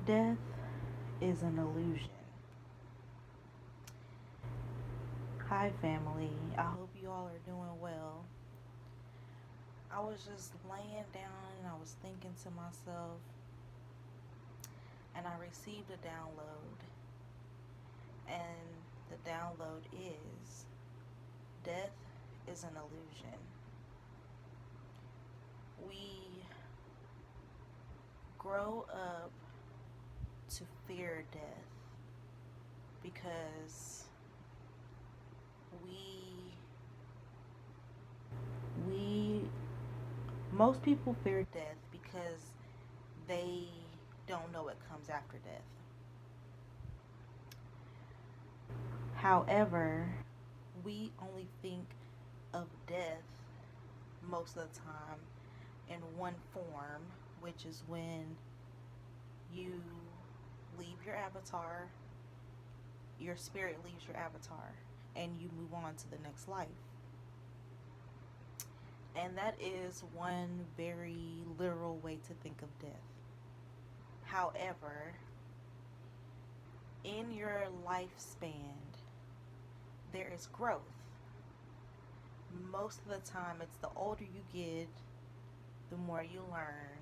Death is an illusion. Hi, family. I hope you all are doing well. I was just laying down and I was thinking to myself, and I received a download. And the download is death is an illusion. We grow up to fear death because we most people fear death because they don't know what comes after death. However, we only think of death most of the time in one form, which is when you leave your avatar, your spirit leaves your avatar, and you move on to the next life. And that is one very literal way to think of death. However, in your lifespan, there is growth. Most of the time, it's the older you get, the more you learn,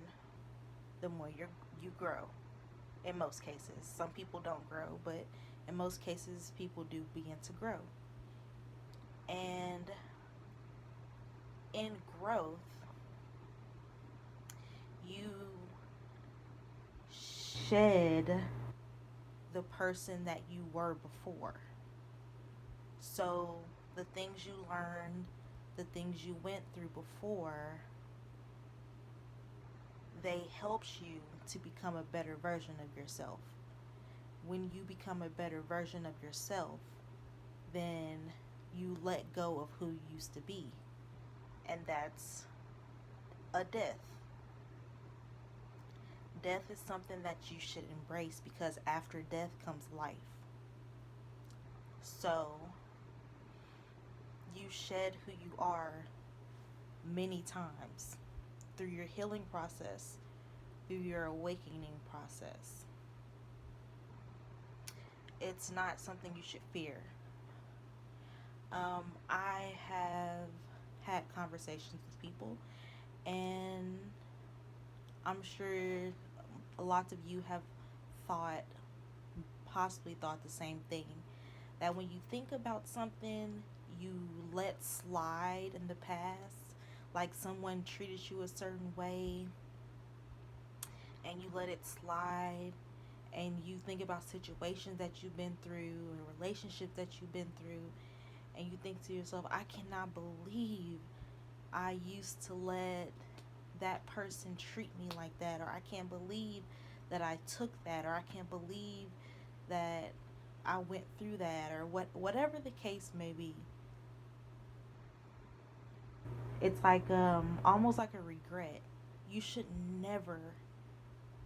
the more you grow. In most cases, some people don't grow, but in most cases, people do begin to grow. And in growth, you shed the person that you were before. So the things you learned, the things you went through before, they helped you to become a better version of yourself. When you become a better version of yourself, then you let go of who you used to be. And that's a death. Death is something that you should embrace because after death comes life. So, you shed who you are many times through your healing process, through your awakening process. It's not something you should fear. I have had conversations with people, and I'm sure lots of you have possibly thought the same thing. That when you think about something you let slide in the past, like someone treated you a certain way, and you let it slide, and you think about situations that you've been through and relationships that you've been through, and you think to yourself, I cannot believe I used to let that person treat me like that, or I can't believe that I took that, or I can't believe that I went through that, or whatever the case may be. It's like almost like a regret. You should never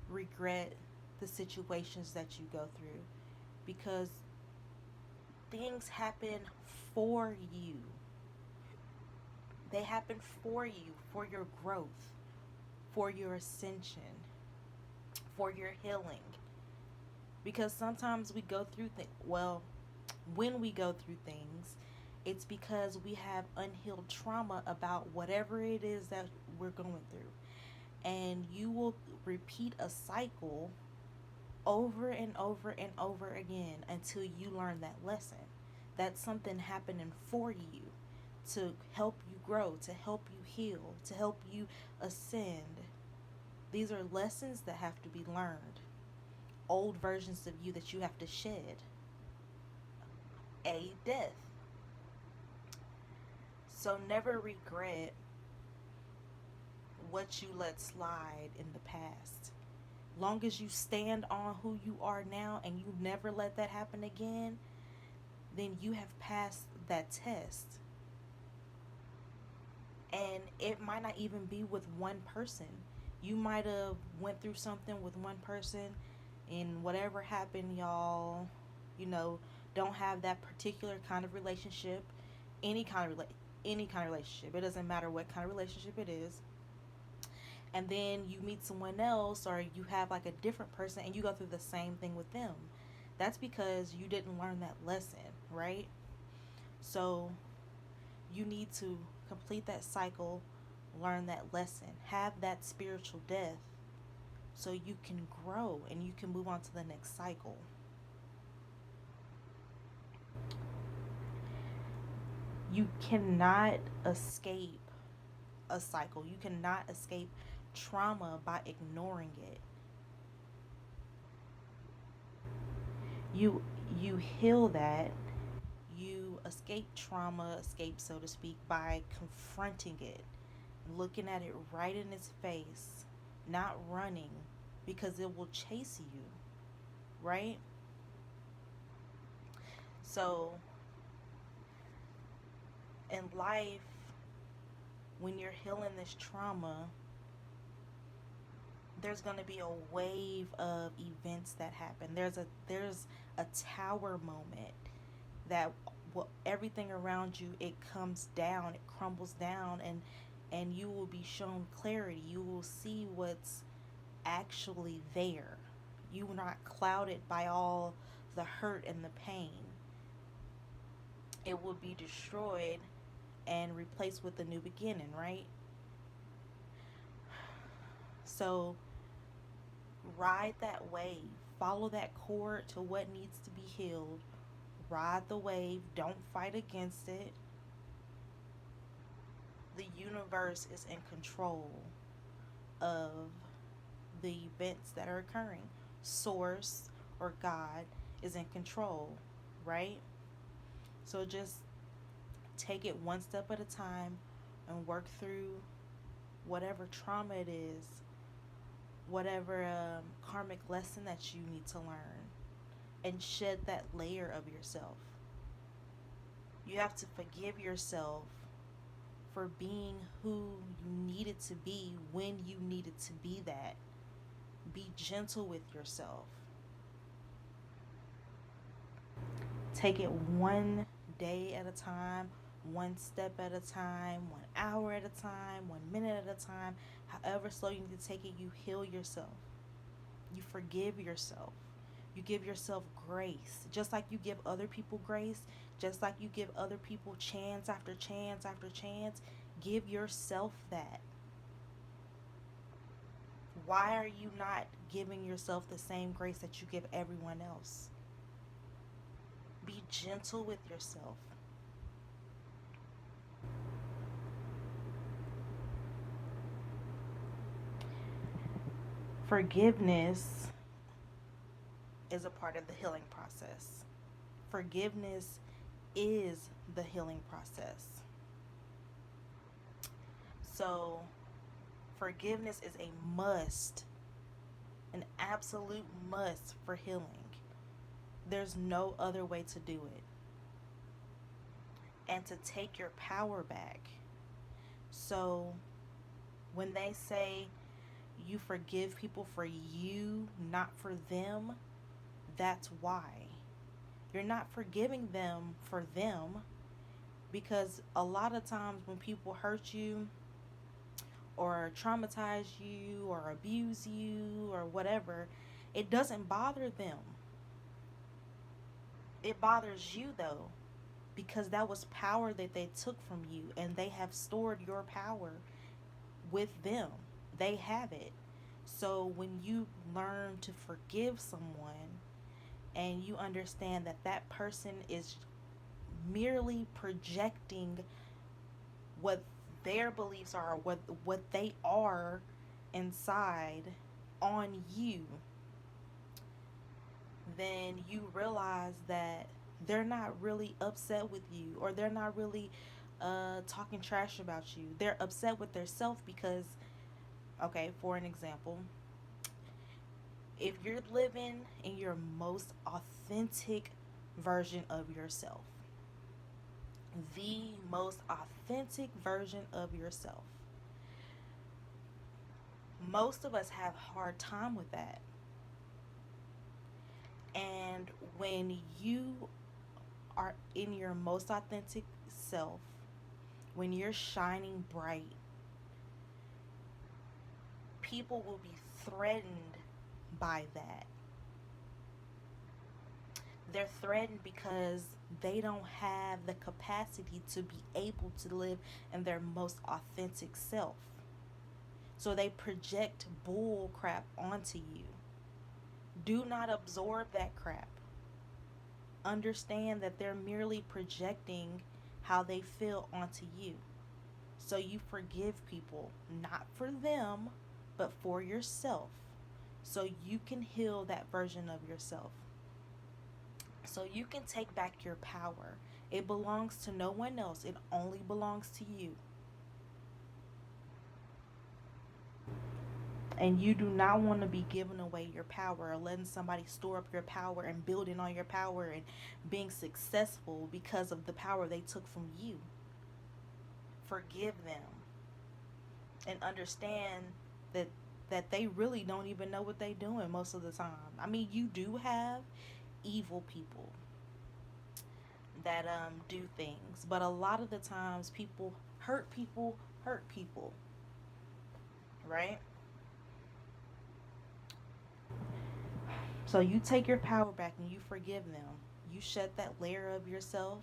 regret the situations that you go through because things happen for you. They happen for you, for your growth, for your ascension, for your healing. Because sometimes we go through things, when we go through things, it's because we have unhealed trauma about whatever it is that we're going through. And you will repeat a cycle over and over and over again until you learn that lesson. That's something happening for you to help you grow, to help you heal, to help you ascend. These are lessons that have to be learned. Old versions of you that you have to shed. A death. So never regret what you let slide in the past. Long as you stand on who you are now and you never let that happen again, then you have passed that test. And it might not even be with one person. You might have went through something with one person, and whatever happened, y'all, don't have that particular kind of relationship, any kind of relationship. It doesn't matter what kind of relationship it is. And then you meet someone else, or you have like a different person and you go through the same thing with them. That's because you didn't learn that lesson, right? So you need to complete that cycle, learn that lesson, have that spiritual death so you can grow and you can move on to the next cycle. You cannot escape a cycle. You cannot escape trauma by ignoring it. You heal that. You escape trauma, escape so to speak, by confronting it, looking at it right in its face, not running because it will chase you, right? So in life, when you're healing this trauma, there's going to be a wave of events that happen. There's a tower moment that everything around you, it comes down, it crumbles down, and you will be shown clarity. You will see what's actually there. You are not clouded by all the hurt and the pain. It will be destroyed and replaced with a new beginning, right? So ride that wave. Follow that cord to what needs to be healed. Ride the wave. Don't fight against it. The universe is in control of the events that are occurring. Source or God is in control, right? So just take it one step at a time and work through whatever trauma it is, whatever karmic lesson that you need to learn, and shed that layer of yourself. You have to forgive yourself for being who you needed to be when you needed to be that. Be gentle with yourself. Take it one day at a time, one step at a time, 1 hour at a time, 1 minute at a time. However slow you need to take it, you heal yourself. You forgive yourself. You give yourself grace. Just like you give other people grace, just like you give other people chance after chance after chance, give yourself that. Why are you not giving yourself the same grace that you give everyone else? Be gentle with yourself. Forgiveness is a part of the healing process. Forgiveness is the healing process. So, forgiveness is a must, an absolute must for healing. There's no other way to do it. And to take your power back. So, when they say you forgive people for you, not for them, that's why. You're not forgiving them for them, because a lot of times when people hurt you or traumatize you or abuse you or whatever, it doesn't bother them. It bothers you though, because that was power that they took from you, and they have stored your power with them. They have it. So when you learn to forgive someone and you understand that that person is merely projecting what their beliefs are, what they are inside on you, then you realize that they're not really upset with you, or they're not really talking trash about you. They're upset with themselves because, okay, for an example, if you're living in your most authentic version of yourself, the most authentic version of yourself, most of us have a hard time with that. And when you are in your most authentic self, when you're shining bright, people will be threatened by that. They're threatened because they don't have the capacity to be able to live in their most authentic self. So they project bull crap onto you. Do not absorb that crap. Understand that they're merely projecting how they feel onto you. So you forgive people, not for them, but for yourself. So you can heal that version of yourself. So you can take back your power. It belongs to no one else, it only belongs to you. And you do not want to be giving away your power or letting somebody store up your power and building on your power and being successful because of the power they took from you. Forgive them and understand that they really don't even know what they're doing most of the time. I mean, you do have evil people that do things, but a lot of the times people hurt people, right? So you take your power back and you forgive them. You shed that layer of yourself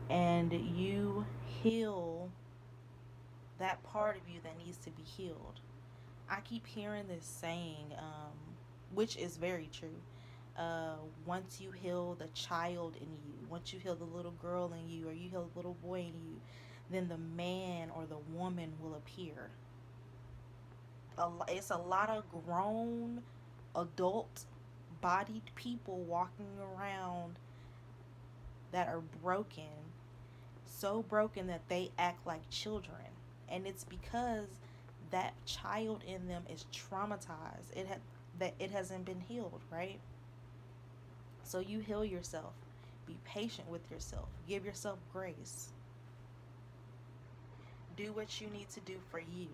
and you heal that part of you that needs to be healed. I keep hearing this saying, which is very true. Once you heal the child in you, once you heal the little girl in you, or you heal the little boy in you, then the man or the woman will appear. It's a lot of grown, adult bodied people walking around that are broken, so broken that they act like children. And it's because that child in them is traumatized. That it hasn't been healed, right? So you heal yourself. Be patient with yourself. Give yourself grace. Do what you need to do for you.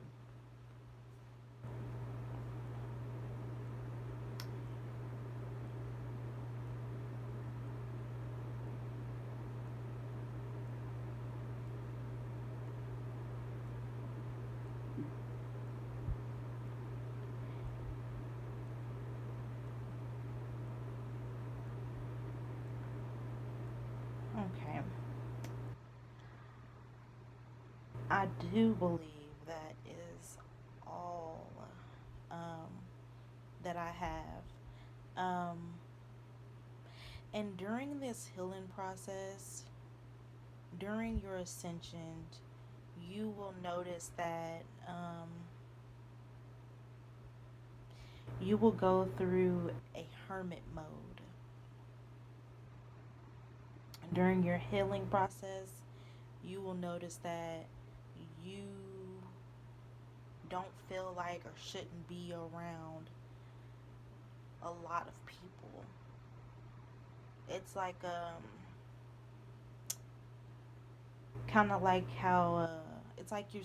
Okay. I do believe that is all um, that I have. And during this healing process, during your ascension, you will notice that you will go through a hermit mode. During your healing process, you will notice that you don't feel like or shouldn't be around a lot of people. It's like kind of like how it's like you're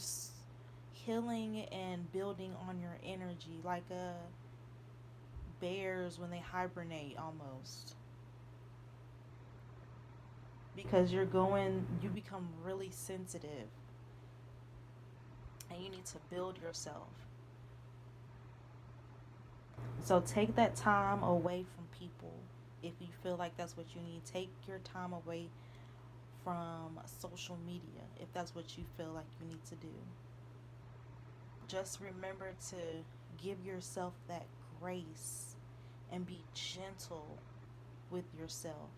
healing and building on your energy, like bears when they hibernate almost. Because you become really sensitive and you need to build yourself. So take that time away from people if you feel like that's what you need. Take your time away from social media if that's what you feel like you need to do. Just remember to give yourself that grace and be gentle with yourself.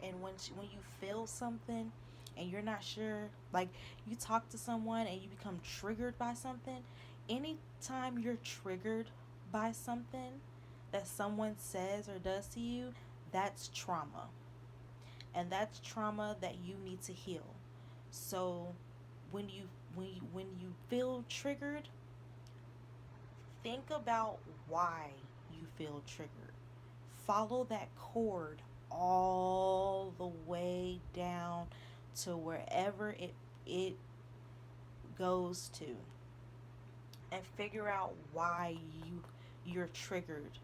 And when you feel something and you're not sure, like you talk to someone and you become triggered by something, anytime you're triggered by something that someone says or does to you, that's trauma. And that's trauma that you need to heal. So when you feel triggered, think about why you feel triggered. Follow that cord all the way down to wherever it goes to, and figure out why you're triggered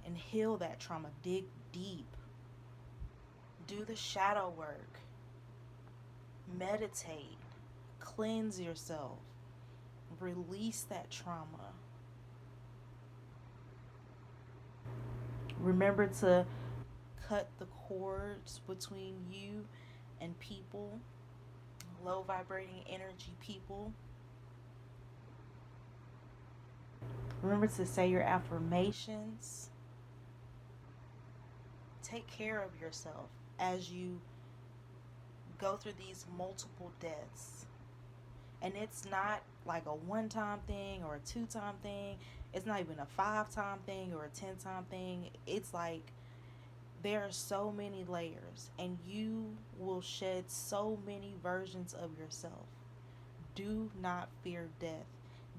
and heal that trauma. Dig deep. Do the shadow work. Meditate, cleanse yourself, release that trauma. Remember to cut the cords between you and people, low vibrating energy people. Remember to say your affirmations. Take care of yourself as you go through these multiple deaths. And it's not like a one time thing or a two-time thing. It's not even a 5-time thing or a 10-time thing. It's like there are so many layers, and you will shed so many versions of yourself. Do not fear death.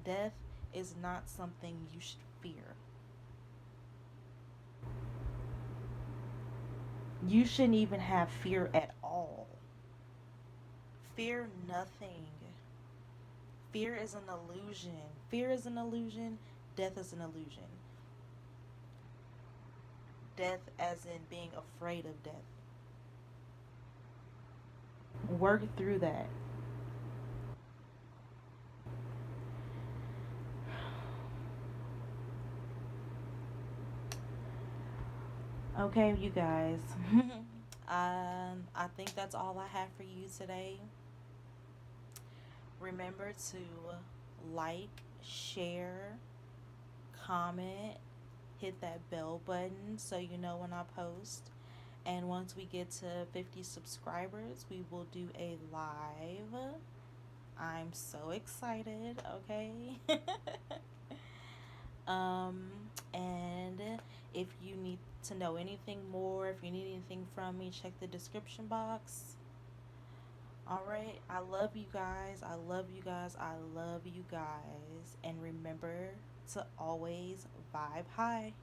Death is not something you should fear. You shouldn't even have fear at all. Fear nothing. Fear is an illusion. Fear is an illusion. Death is an illusion. Death as in being afraid of death. Work through that. Okay, you guys. I think that's all I have for you today. Remember to like, share, comment, hit that bell button so you know when I post. And once we get to 50 subscribers, we will do a live. I'm so excited, okay? And if you need to know anything more, if you need anything from me, check the description box. Alright, I love you guys. I love you guys. I love you guys. And remember to always vibe high.